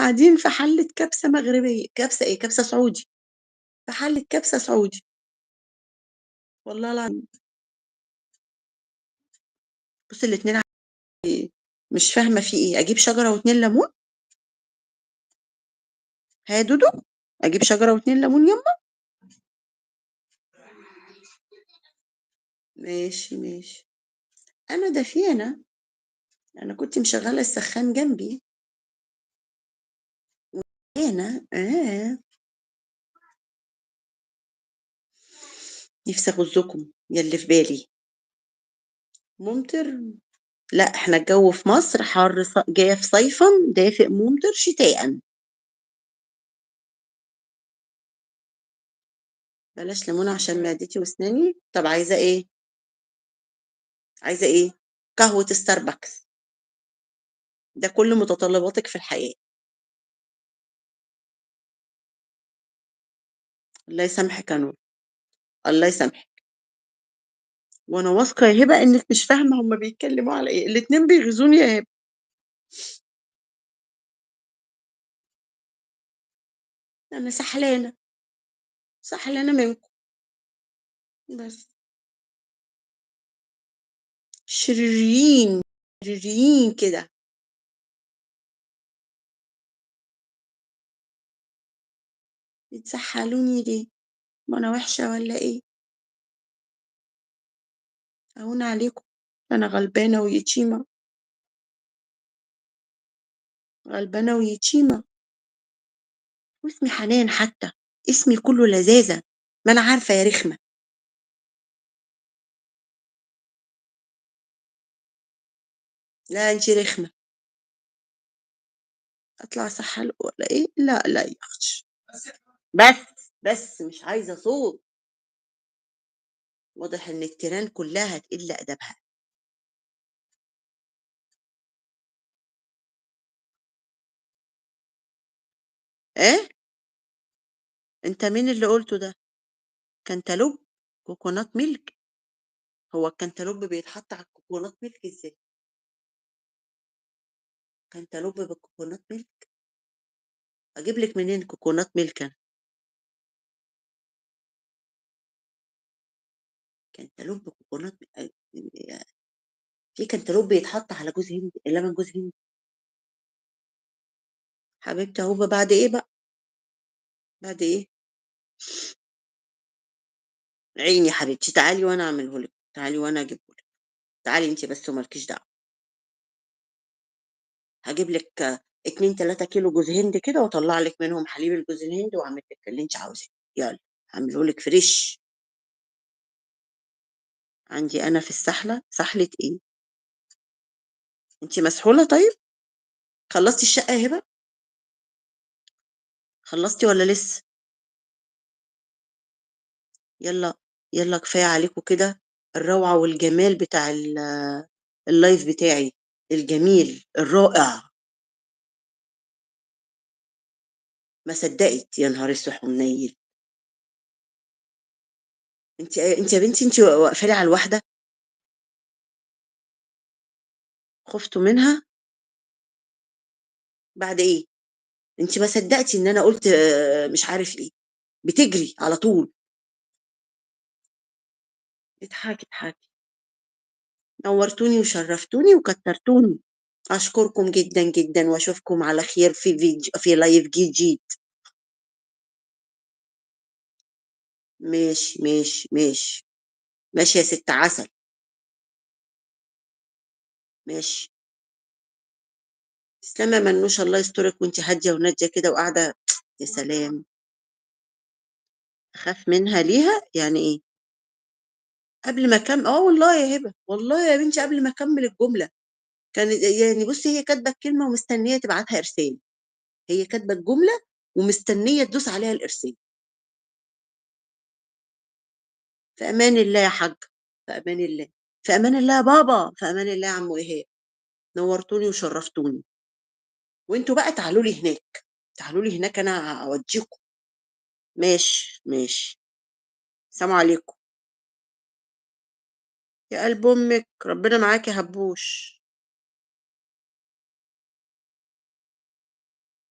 قاعدين في حلة كبسة مغربية، كبسة إيه، كبسة سعودي، في حلة كبسة سعودي، والله العظيم. بُصّي الاتنين مش فاهمة في إيه، أجيب شجرة و2 ليمون؟ ها يا دودو، أجيب شجرة و2 ليمون يامّا؟ ماشي، ماشي. أنا دفيانة، أنا كنت مشغّلة السخّان جنبي. دفيانة، نِفْسي أغُزّكم يا اللي في بالي. مُمطِر؟ لأ، إحنا الجو في مصر حَر جاف صيفًا، دافئ مُمطِر شتاءً. بلاش ليمون عشان معدتي وأسناني؟ طَب عايزة إيه؟ عايزة إيه؟ قهوة ستاربكس، ده كل متطلباتِك في الحياة. الله يسامحِك يا نور، الله يسامحِك. وأنا واثقة يا هبة إنِّك مش فاهمة هُم بيتكلموا على إيه، الاتنين بيغيظوني يا هبة. أنا سحلانة، سحلانة منكم، بس. شريرين، شريرين كده. بتزعّلوني ليه؟ ما أنا وحشة والّا إيه؟ أهون عليكم، أنا غلبانة ويتيمة، غلبانة ويتيمة، واسمي حنان حتى، اسمي كُلّه لذاذة، ما أنا عارفة يا رخمة. لا أنتِ رخمة. أطلع أسحّلكم والّا إيه؟ لا، لا يا أختي. بس مش عايزة صوت. واضح إن التيران كلّها هتقِل أدبها. إيه؟ أنت مين اللي قُلته ده؟ كانتالوب؟ coconut milk؟ هو الكنتالوب بيتحط على الcoconut milk إزاي؟ كانتالوب بالcoconut milk؟ أجيب لِك منين coconut milk أنا؟ كانتالوب coconut في كانتالوب بيتحط على جوز هند، لبن جوز هند. حبيبتي أهو بعد إيه بقى؟ بعد إيه؟ عيني يا حبيبتي، تعالي وأنا أعمله لِك، تعالي وأنا أجيبه لِك، تعالي أنتِ بس وما لكيش دعوة. هاجيب لِك 2، 3 كيلو جوز هند كده وأطلّع لِك منهم حليب الجوز الهند وأعمل لِك اللي أنتِ عاوزاه، يالّا هاعمله لِك فريش. عندي أنا في السحلة، سحلة إيه؟ أنتِ مسحولة طيب؟ خلّصتِ الشقة يا هبة؟ خلّصتِ والّا لسه؟ يالّا، يالّا كفاية عليكم كده الروعة والجمال بتاع الlive بتاعي الجميل، الرائع. ما صدّقِت، يا نهار أسوح ومنيل! أنتِ يا بنتي أنتِ واقفة لي على الواحدة، خُفتوا منها؟ بعد إيه؟ أنتِ ما صدّقتِ إن أنا قُلت مش عارف إيه، بتجري على طول. اضحكي، اضحكي. نوّرتوني وشرّفتوني وكتّرتوني. أشكركم جدًا، جدًا وأشوفكم على خير في live جديد. ماشي، ماشي، ماشي. ماشي يا ست عسل، ماشي. تسلمي يا منوشة، الله يسترِك وأنتِ هادية ونادية كده وقاعدة. يا سلام! أخاف منها ليها، يعني إيه؟ قبل ما والله يا هبة، والله يا بنتي قبل ما أكمّل الجملة، يعني بُصّي هي كاتبة الكلمة ومستنية تبعتها إرسال، هي كاتبة الجملة ومستنية تدوس عليها الإرسال. في أمان الله يا حاجة، في أمان الله، في أمان الله يا بابا، في أمان الله يا عمو إيهاب، نوّرتوني وشرّفتوني. وأنتم بقى تعالوا لي هناك، تعالوا لي هناك أنا أودّيكم. ماشي، ماشي. سلام عليكم. يا قلب أمِّك، ربنا معاك يا هبّوش.